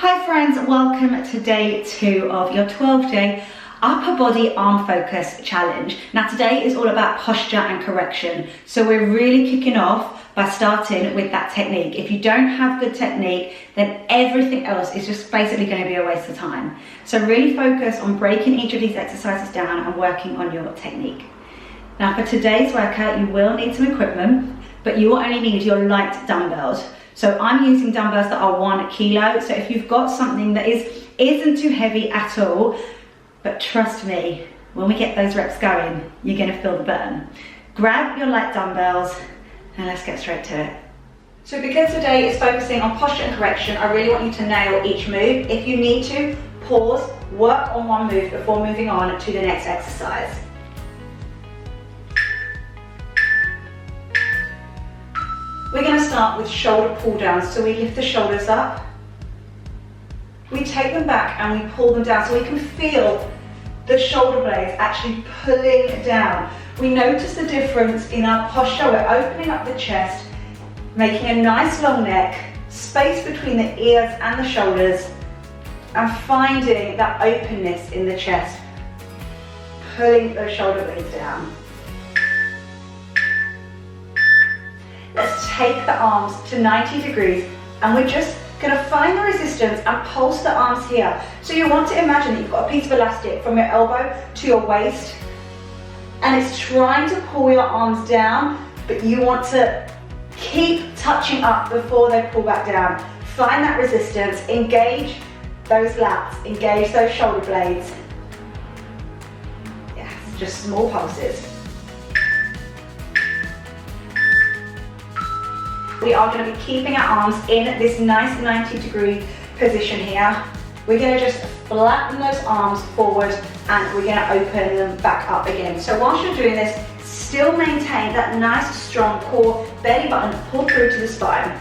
Hi friends, welcome to day 2 of your 12-day upper body arm focus challenge. Now today is all about posture and correction. So we're really kicking off by starting with that technique. If you don't have good technique, then everything else is just basically going to be a waste of time. So really focus on breaking each of these exercises down and working on your technique. Now for today's workout, you will need some equipment, but you will only need your light dumbbells. So I'm using dumbbells that are 1 kilo. So if you've got something that isn't too heavy at all, but trust me, when we get those reps going, you're gonna feel the burn. Grab your light dumbbells and let's get straight to it. So because today is focusing on posture and correction, I really want you to nail each move. If you need to, pause, work on one move before moving on to the next exercise. We're going to start with shoulder pull downs. So we lift the shoulders up, we take them back and we pull them down so we can feel the shoulder blades actually pulling down. We notice the difference in our posture. We're opening up the chest, making a nice long neck, space between the ears and the shoulders, and finding that openness in the chest, pulling those shoulder blades down. Let's take the arms to 90 degrees and we're just going to find the resistance and pulse the arms here. So you want to imagine that you've got a piece of elastic from your elbow to your waist and it's trying to pull your arms down, but you want to keep touching up before they pull back down. Find that resistance, engage those lats, engage those shoulder blades. Yes, just small pulses. We are going to be keeping our arms in this nice 90-degree position here. We're going to just flatten those arms forward and we're going to open them back up again. So whilst you're doing this, still maintain that nice strong core, belly button pull through to the spine.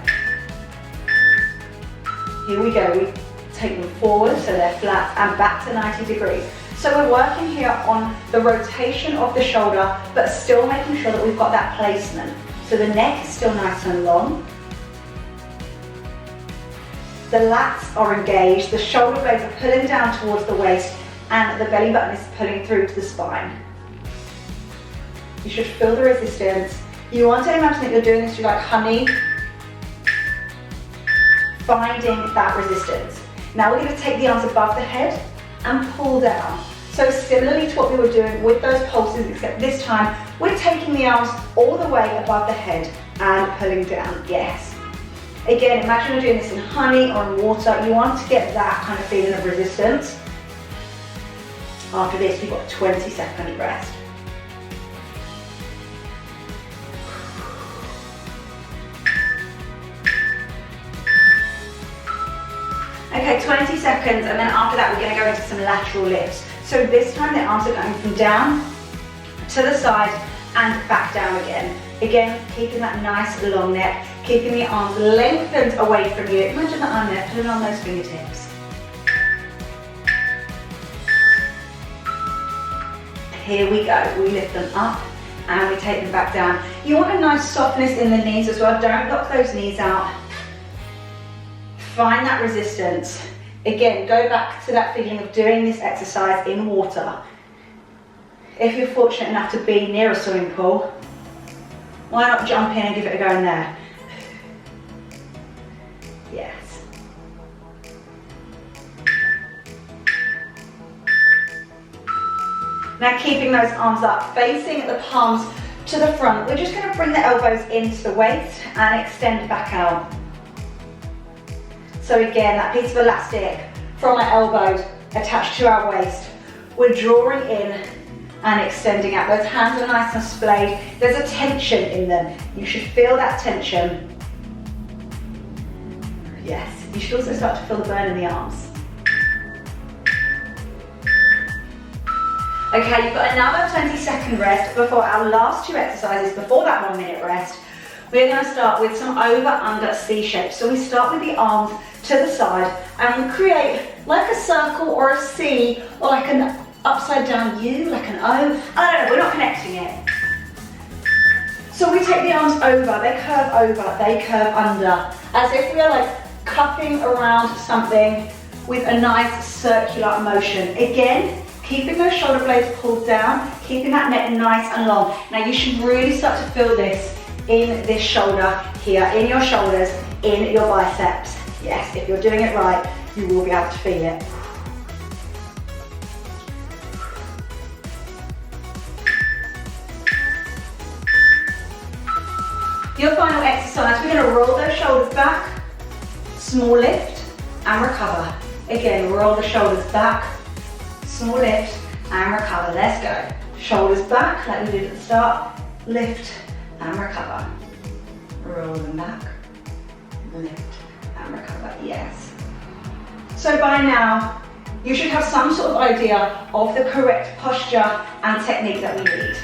Here we go, we take them forward so they're flat and back to 90 degrees. So we're working here on the rotation of the shoulder, but still making sure that we've got that placement. So the neck is still nice and long. The lats are engaged, the shoulder blades are pulling down towards the waist and the belly button is pulling through to the spine. You should feel the resistance. You want to imagine that you're doing this through like honey, finding that resistance. Now we're going to take the arms above the head and pull down. So similarly to what we were doing with those pulses, except this time we're taking the arms all the way above the head and pulling down, yes. Again, imagine you're doing this in honey or in water. You want to get that kind of feeling of resistance. After this, we've got a 20-second rest. Okay, 20 seconds, and then after that, we're going to go into some lateral lifts. So this time the arms are going from down to the side and back down again. Again, keeping that nice long neck, keeping the arms lengthened away from you. Imagine that arm there, pulling on those fingertips. Here we go, we lift them up and we take them back down. You want a nice softness in the knees as well. Don't lock those knees out. Find that resistance. Again, go back to that feeling of doing this exercise in water. If you're fortunate enough to be near a swimming pool, why not jump in and give it a go in there? Yes. Now keeping those arms up, facing the palms to the front, we're just going to bring the elbows into the waist and extend back out. So again, that piece of elastic from our elbows attached to our waist. We're drawing in and extending out. Those hands are nice and splayed. There's a tension in them. You should feel that tension. Yes, you should also start to feel the burn in the arms. Okay, you've got another 20-second rest before our last 2 exercises, before that 1-minute rest. We're going to start with some over-under C shape. So we start with the arms to the side and we create like a circle or a C or like an upside down U, like an O. I don't know, we're not connecting it. So we take the arms over, they curve under, as if we are like cupping around something with a nice circular motion. Again, keeping those shoulder blades pulled down, keeping that neck nice and long. Now you should really start to feel this in this shoulder here, in your shoulders, in your biceps. Yes, if you're doing it right, you will be able to feel it. Your final exercise, we're going to roll those shoulders back, small lift and recover. Again, roll the shoulders back, small lift and recover. Let's go. Shoulders back, like we did at the start, lift and recover. Roll them back, lift and recover, yes. So by now, you should have some sort of idea of the correct posture and technique that we need.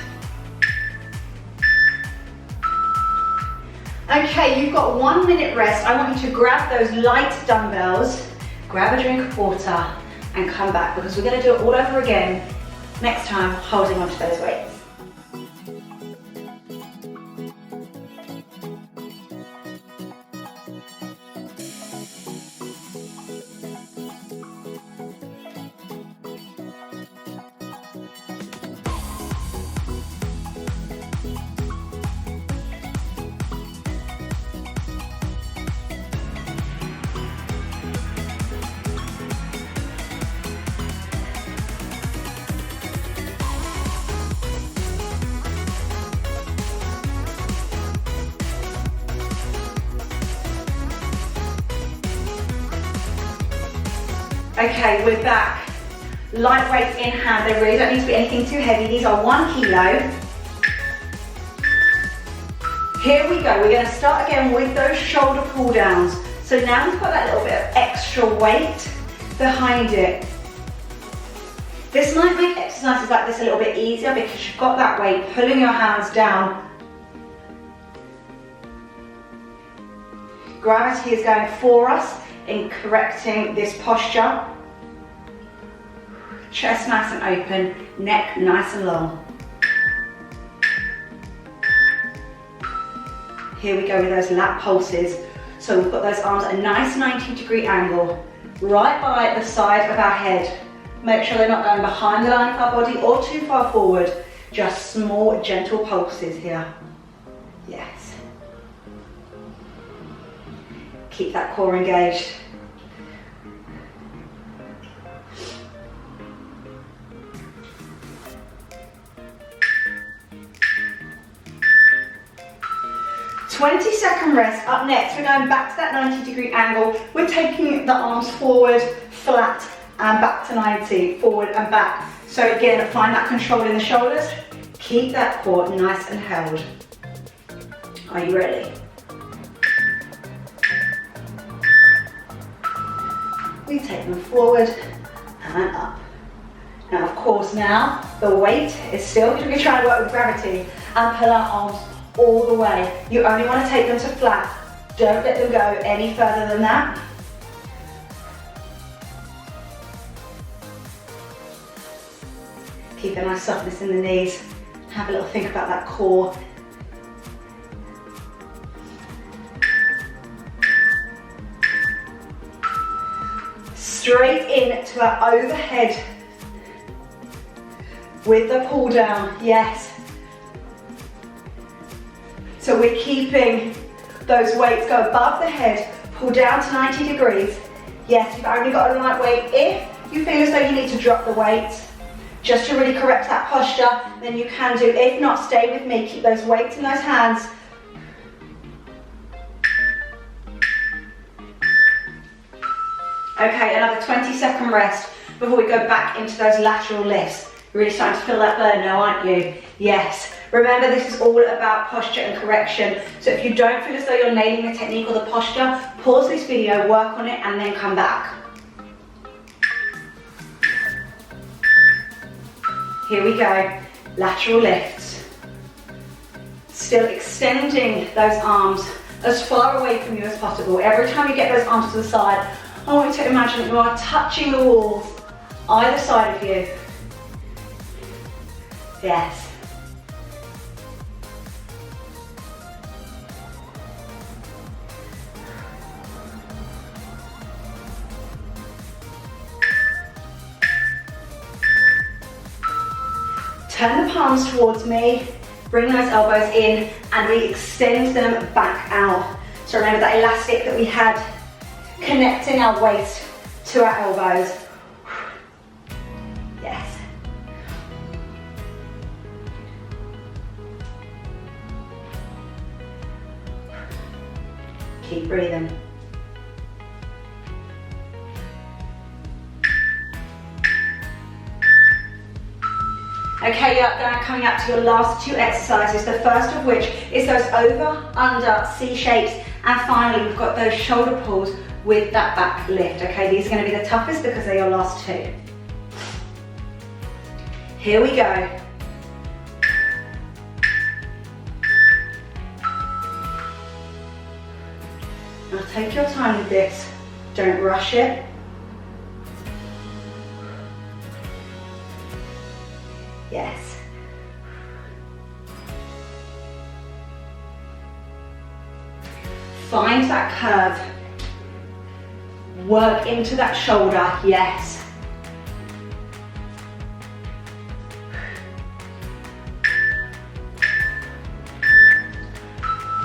Okay, you've got 1 minute rest. I want you to grab those light dumbbells, grab a drink of water, and come back because we're going to do it all over again next time, holding onto those weights. Okay, we're back. Light weights in hand. They really don't need to be anything too heavy. These are 1 kilo. Here we go. We're going to start again with those shoulder pull downs. So now we've got that little bit of extra weight behind it. This might make exercises like this a little bit easier because you've got that weight pulling your hands down. Gravity is going for us in correcting this posture. Chest nice and open, neck nice and long. Here we go with those lat pulses. So we've got those arms at a nice 90-degree angle, right by the side of our head. Make sure they're not going behind the line of our body or too far forward. Just small, gentle pulses here. Yes. Keep that core engaged. Second rest. Up next, we're going back to that 90-degree angle. We're taking the arms forward, flat, and back to 90, forward and back. So again, find that control in the shoulders. Keep that core nice and held. Are you ready? We take them forward and up. Now, of course, now the weight is still going to be trying to work with gravity and pull our arms all the way. You only want to take them to flat. Don't let them go any further than that. Keep a nice softness in the knees. Have a little think about that core. Straight in to our overhead with the pull down, yes. So we're keeping those weights go above the head, pull down to 90 degrees. Yes, you've only got a light weight. If you feel as though you need to drop the weight, just to really correct that posture, then you can do. If not, stay with me, keep those weights in those hands. Okay, another 20-second rest before we go back into those lateral lifts. You're really starting to feel that burn now, aren't you? Yes. Remember, this is all about posture and correction. So if you don't feel as though you're nailing the technique or the posture, pause this video, work on it, and then come back. Here we go, lateral lifts. Still extending those arms as far away from you as possible. Every time you get those arms to the side, I want you to imagine that you are touching the walls either side of you. Yes. Turn the palms towards me, bring those elbows in, and we extend them back out. So remember that elastic that we had connecting our waist to our elbows. Yes. Keep breathing. Okay, now coming up to your last two exercises, the first of which is those over, under, C shapes, and finally we've got those shoulder pulls with that back lift. Okay, these are going to be the toughest because they're your last two. Here we go. Now take your time with this, don't rush it. Yes. Find that curve. Work into that shoulder, yes.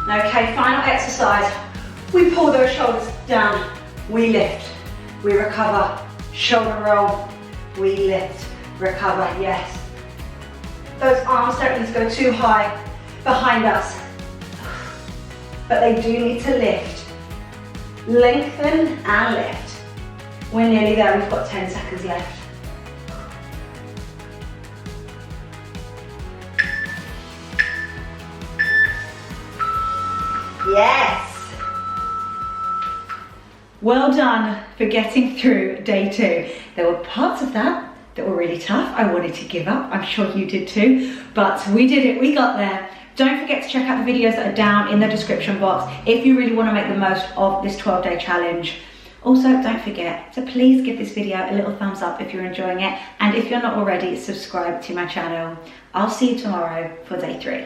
Okay, final exercise. We pull those shoulders down, we lift, we recover, shoulder roll, we lift, recover, yes. Those arms don't need to go too high behind us, but they do need to lift. Lengthen and lift. We're nearly there, we've got 10 seconds left. Yes! Well done for getting through day 2. There were parts of that were really tough. I wanted to give up. I'm sure you did too, but we did it. We got there. Don't forget to check out the videos that are down in the description box if you really want to make the most of this 12-day challenge. Also, don't forget to please give this video a little thumbs up if you're enjoying it, and if you're not already, subscribe to my channel. I'll see you tomorrow for day 3.